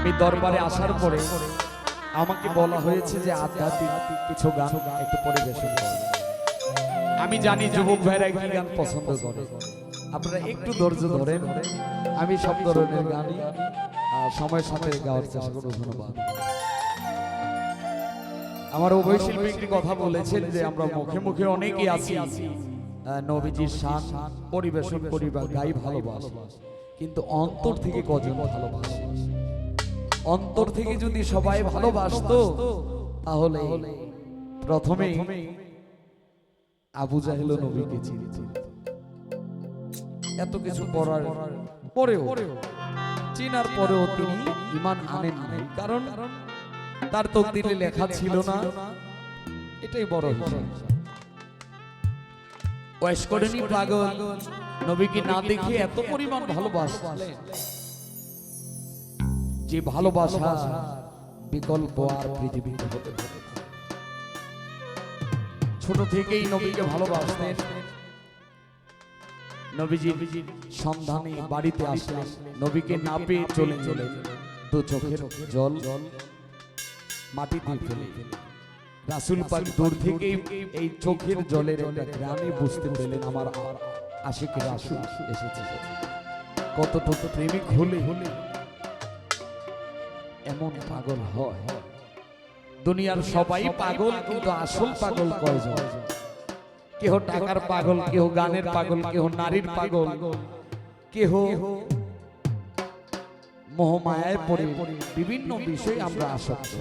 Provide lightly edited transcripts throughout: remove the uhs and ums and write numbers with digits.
আমি দরবারে আসার পরে আমাকে বলা হয়েছে যে আধ্যাত্মিক কিছু গান একটু পরিবেশন করবে। আমি জানি যুবক ভাইরা কি গান পছন্দ করে, আপনারা একটু ধৈর্য ধরেন। আমি সব ধরনের গানই সময়ের সাথে গাওয়ার চেষ্টা করব। ধন্যবাদ। আমার উভয় শিল্পী একটি কথা বলেছেন যে আমরা মুখে মুখে অনেকেই আছি নবীজির শান পরিবেশন করি বা গাই ভালোবাসি, কিন্তু অন্তর থেকে কজন ভালোবাসে? অন্তর থেকে যদি সবাই ভালোবাসতো তাহলে প্রথমে আবু জাহেল নবীকে চিনত। এত কিছু পড়ার পরেও, চিনার পরেও তিনি ঈমান আনেন নাই, কারণ তার তকদিরে লেখা ছিল না। এটাই বড় হিসাব। ওয়াইস করেনি পাগল, নবীকে না দেখে এত পরিমাণ ভালোবাসলেন যে ভালোবাসা বিকল্প আর পৃথিবীতে হতে পারে। ছোট থেকেই নবীকে ভালোবাসতেন। নবীজির সন্ধানে বাড়িতে আসলেন, নবীকে না পেয়ে চলে গেলেন, দু চোখের জল মাটিতে ফেলে। রাসূল পাক দূর থেকেই এই চোখের জলের একটা গ্রানে বুঝতে পেলেন আমার আশিক রাসূল এসেছে। কতটুকু প্রেমিক হলে এমন পাগল হয়? দুনিয়ার সবাই পাগল, কিন্তু আসল পাগল কয়জন? কেহ টাকার পাগল, কেহ গানের পাগল, কেহ নারীর পাগল, কেহ মোহমায়ায় পড়ে বিভিন্ন বিষয়ে আমরা আসক্ত।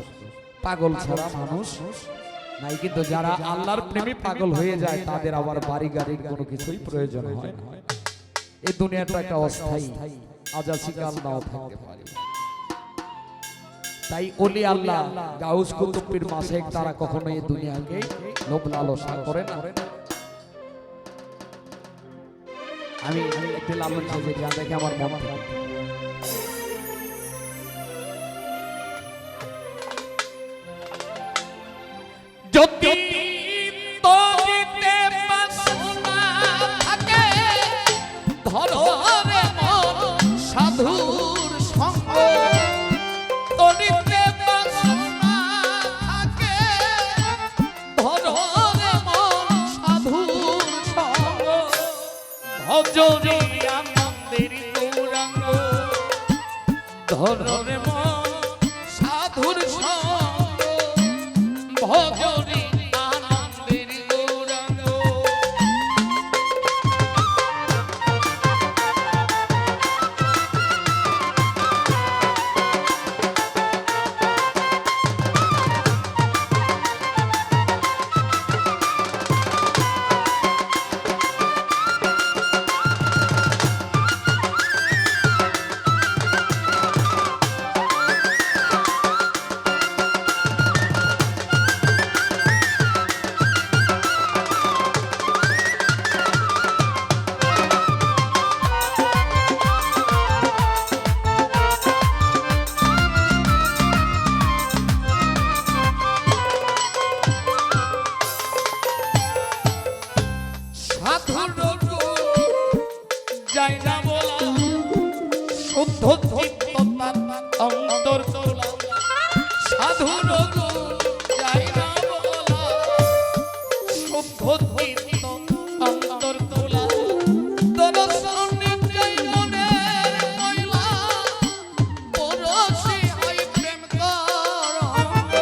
পাগল ছাড়া মানুষ নাই। কিন্তু যারা আল্লাহর প্রেমে পাগল হয়ে যায় তাদের আবার বাড়ি গাড়ির কোনো কিছুই প্রয়োজন হয় না। এই দুনিয়াটা একটা অস্থায়ী, আজ আছি কাল নাও থাকতে পারে। তাই ওলি আল্লাহ গাউস কুতুব পীর মাসেক তারা কখনো এই দুনিয়াকে লোভ লালসা করে না। আমি একটু লালন সাজে গান দেখে আমার মন থাকে। যদি তরিতে বাসনা থাকে ধরো রে মন সাধুর সঙ্গ। তরিতে বাসনা থাকে ধরো রে মন সাধুর সঙ্গ। ভজরে আনন্দের গৌরাঙ্গ ধরো রে মন সাধুর সঙ্গ। ভজরে আনন্দের গৌরাঙ্গ। শুদ্ধ চিত্ত তার অন্তর তোলা সাধুর যাই না বলা। শুদ্ধ চিত্ত অন্তর তোলা দর্শনে যাই মনের ময়লা। পরশে হয় প্রেম তরঙ্গ।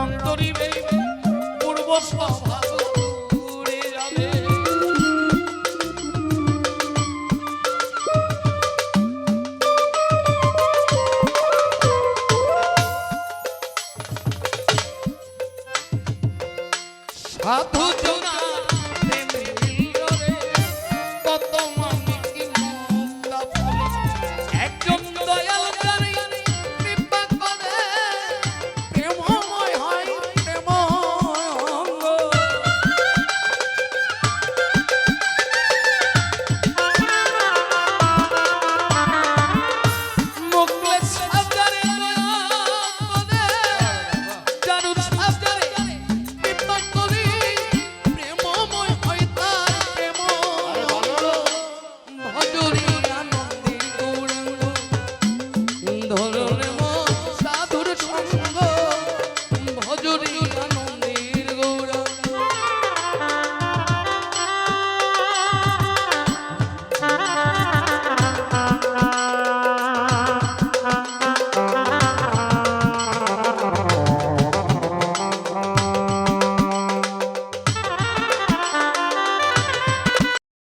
অন্তরিবে পূর্ব স্বভাব উড়ে যাবে। সাধু জনা প্রেমে বিররে কত মানিক মুক্তা ফুলে একজন দয়াল জানি কৃপা করে প্রেমময় হয় প্রেমময় অঙ্গ। মুখলে সাজারে দয়া করে জানু সাজারে কৃপা করে প্রেমময় হয় তার প্রেম ভজরি আনন্দে গৌরাঙ্গ ধরনে মন সাধুর সঙ্গ ভজরি